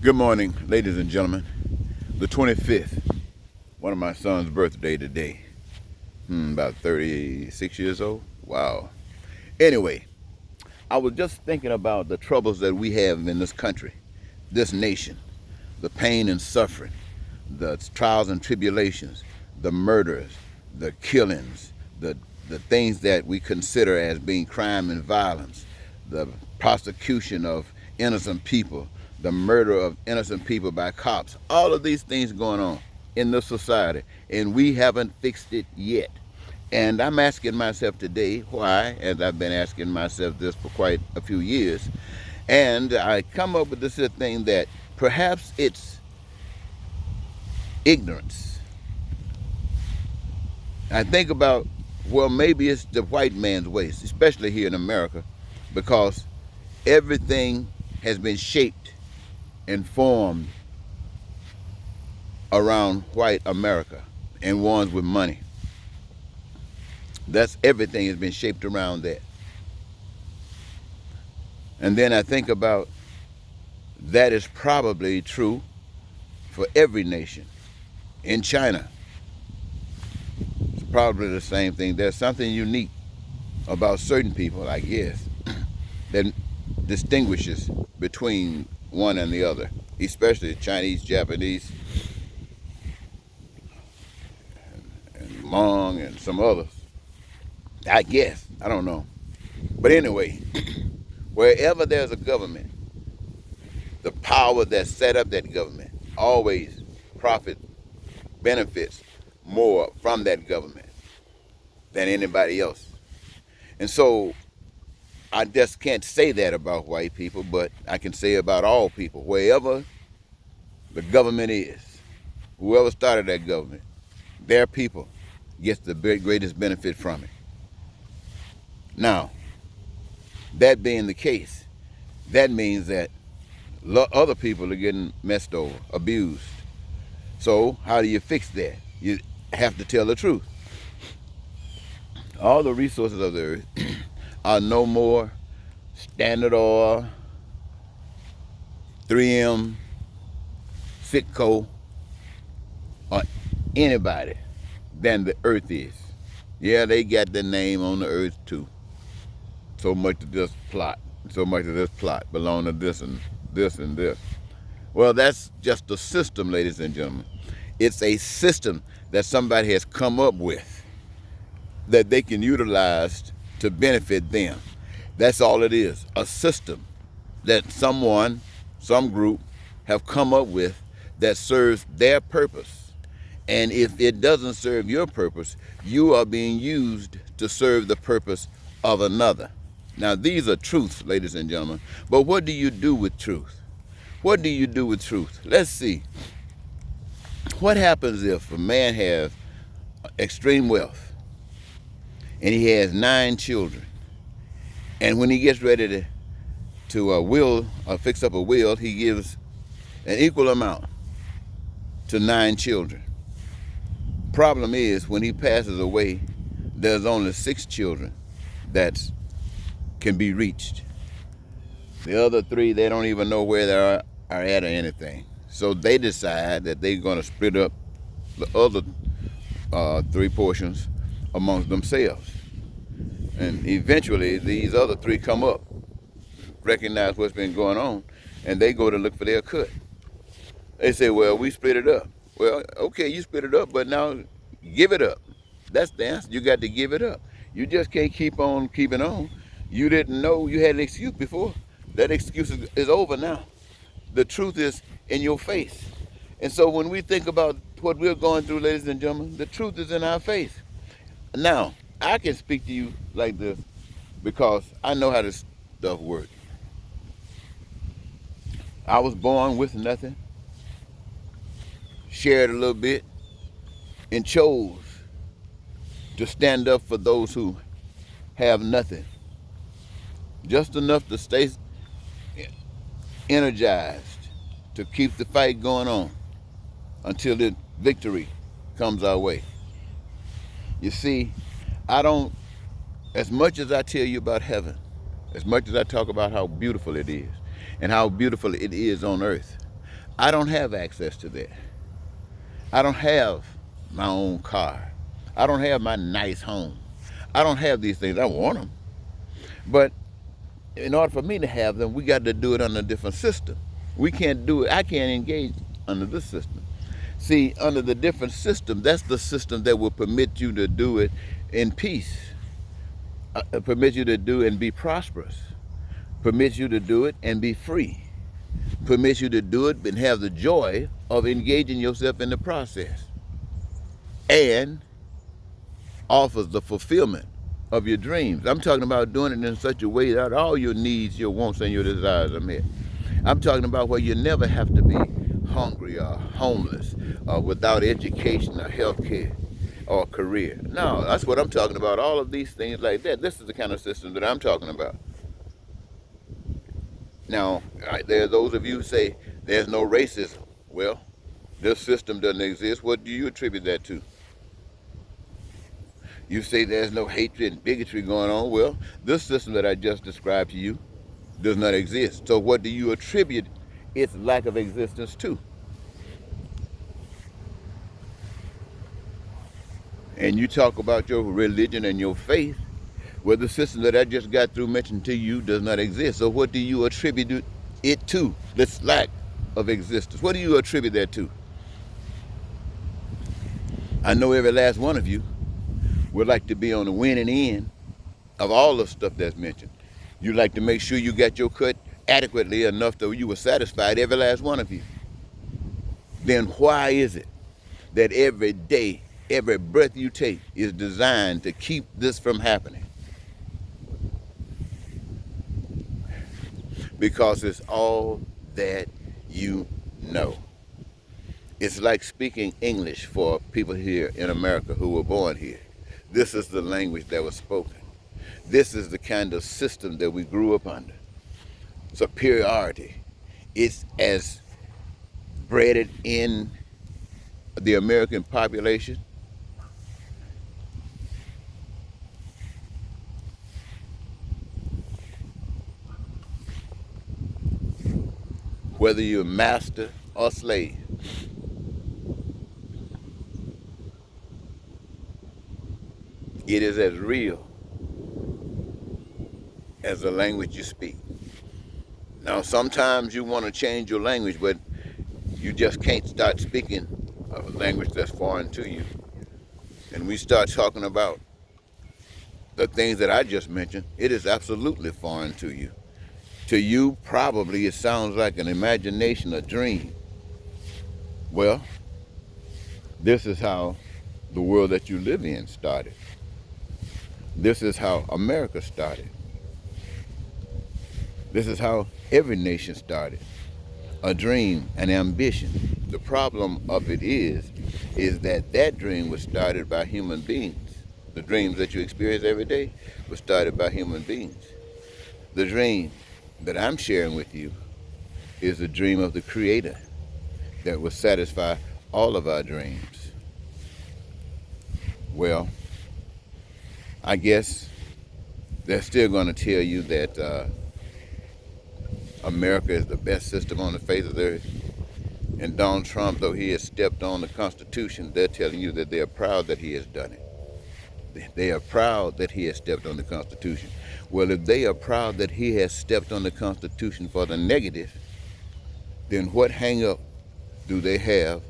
Good morning, ladies and gentlemen. The 25th, one of my son's birthday today. About 36 years old. Wow. Anyway, I was just thinking about the troubles that we have in this country, this nation, the pain and suffering, the trials and tribulations, the murders, the killings, the things that we consider as being crime and violence, the prosecution of innocent people, the murder of innocent people by cops, all of these things going on in this society, and we haven't fixed it yet. And I'm asking myself today why, as I've been asking myself this for quite a few years, and I come up with this thing that perhaps it's ignorance. I think about, well, maybe it's the white man's ways, especially here in America, because everything has been shaped and formed around white America and ones with money. That's everything has been shaped around that. And then I think about that is probably true for every nation. In China, it's probably the same thing. There's something unique about certain people, I guess, that distinguishes between one and the other, especially Chinese, Japanese, and Hmong, and some others. I guess. I don't know. But anyway, wherever there's a government, the power that set up that government always benefits more from that government than anybody else. And so I just can't say that about white people, but I can say about all people. Wherever the government is, whoever started that government, their people gets the greatest benefit from it. Now, that being the case, that means that other people are getting messed over, abused. So how do you fix that? You have to tell the truth. All the resources of the earth are no more Standard Oil, 3M, Citco, or anybody than the earth is. Yeah, they got their name on the earth too. So much of this plot, so much of this plot belong to this and this and this. Well, that's just a system, ladies and gentlemen. It's a system that somebody has come up with that they can utilize to benefit them. That's all it is, a system that someone, some group, have come up with that serves their purpose. And if it doesn't serve your purpose, you are being used to serve the purpose of another. Now, these are truths, ladies and gentlemen, but what do you do with truth? What do you do with truth? Let's see. What happens if a man has extreme wealth and he has 9 children, and when he gets ready to fix up a will, he gives an equal amount to 9 children? Problem is, when he passes away, there's only 6 children that can be reached. The other 3, they don't even know where they are at or anything. So they decide that they're going to split up the other 3 portions amongst themselves. And eventually, these other 3 come up, recognize what's been going on, and they go to look for their cut. They say, well, we split it up. Well, okay, you split it up, but now give it up. That's the answer. You got to give it up. You just can't keep on keeping on. You didn't know you had an excuse before. That excuse is over now. The truth is in your face. And so when we think about what we're going through, ladies and gentlemen, the truth is in our face. Now, I can speak to you like this because I know how this stuff works. I was born with nothing, shared a little bit, and chose to stand up for those who have nothing. Just enough to stay energized, to keep the fight going on until the victory comes our way. You see, as much as I tell you about heaven, as much as I talk about how beautiful it is and how beautiful it is on earth, I don't have access to that. I don't have my own car. I don't have my nice home. I don't have these things. I want them. But in order for me to have them, we got to do it under a different system. We can't do it. I can't engage under this system. See, under the different system, that's the system that will permit you to do it in peace, permit you to do it and be prosperous, permit you to do it and be free, permit you to do it and have the joy of engaging yourself in the process, and offers the fulfillment of your dreams. I'm talking about doing it in such a way that all your needs, your wants, and your desires are met. I'm talking about where you never have to be hungry or homeless or without education or health care or career. No, that's what I'm talking about. All of these things like that. This is the kind of system that I'm talking about. Now, there are those of you who say there's no racism. Well, this system doesn't exist. What do you attribute that to? You say there's no hatred and bigotry going on. Well, this system that I just described to you does not exist. So what do you attribute its lack of existence to? And you talk about your religion and your faith, well, the system that I just got through mentioning to you does not exist. So what do you attribute it to, this lack of existence? What do you attribute that to? I know every last one of you would like to be on the winning end of all the stuff that's mentioned. You like to make sure you got your cut adequately enough that you were satisfied, every last one of you. Then why is it that every day, every breath you take is designed to keep this from happening? Because it's all that you know. It's like speaking English for people here in America who were born here. This is the language that was spoken. This is the kind of system that we grew up under. Superiority. It's as bred in the American population. Whether you're master or slave. It is as real as the language you speak. Now, sometimes you want to change your language, but you just can't start speaking a language that's foreign to you. And we start talking about the things that I just mentioned, it is absolutely foreign to you. To you, probably it sounds like an imagination, a dream. Well, this is how the world that you live in started. This is how America started. This is how every nation started. A dream, an ambition. The problem of it is that dream was started by human beings. The dreams that you experience every day were started by human beings. The dream that I'm sharing with you is the dream of the Creator that will satisfy all of our dreams. Well, I guess they're still going to tell you that America is the best system on the face of the earth. And Donald Trump, though he has stepped on the Constitution, they're telling you that they are proud that he has done it. They are proud that he has stepped on the Constitution. Well, if they are proud that he has stepped on the Constitution for the negative, then what hang up do they have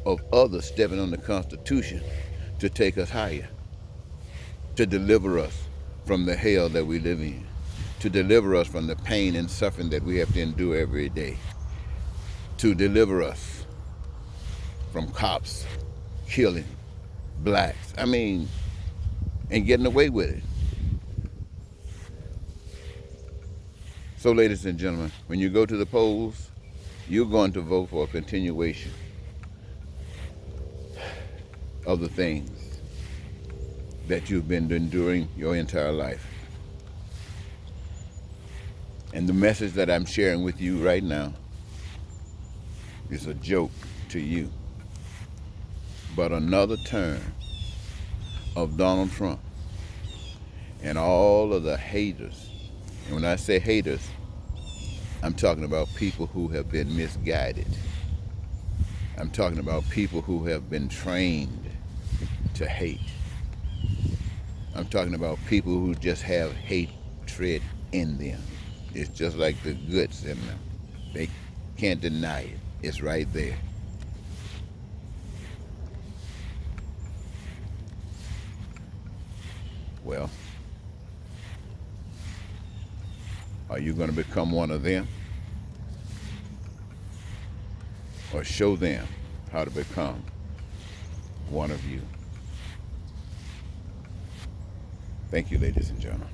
of others stepping on the Constitution to take us higher, to deliver us from the hell that we live in, to deliver us from the pain and suffering that we have to endure every day, to deliver us from cops killing blacks, and getting away with it. So, ladies and gentlemen, when you go to the polls, you're going to vote for a continuation of the things that you've been enduring your entire life. And the message that I'm sharing with you right now is a joke to you. But another turn of Donald Trump and all of the haters. And when I say haters, I'm talking about people who have been misguided. I'm talking about people who have been trained to hate. I'm talking about people who just have hatred in them. It's just like the guts in them. They can't deny it. It's right there. Well, are you going to become one of them, or show them how to become one of you? Thank you, ladies and gentlemen.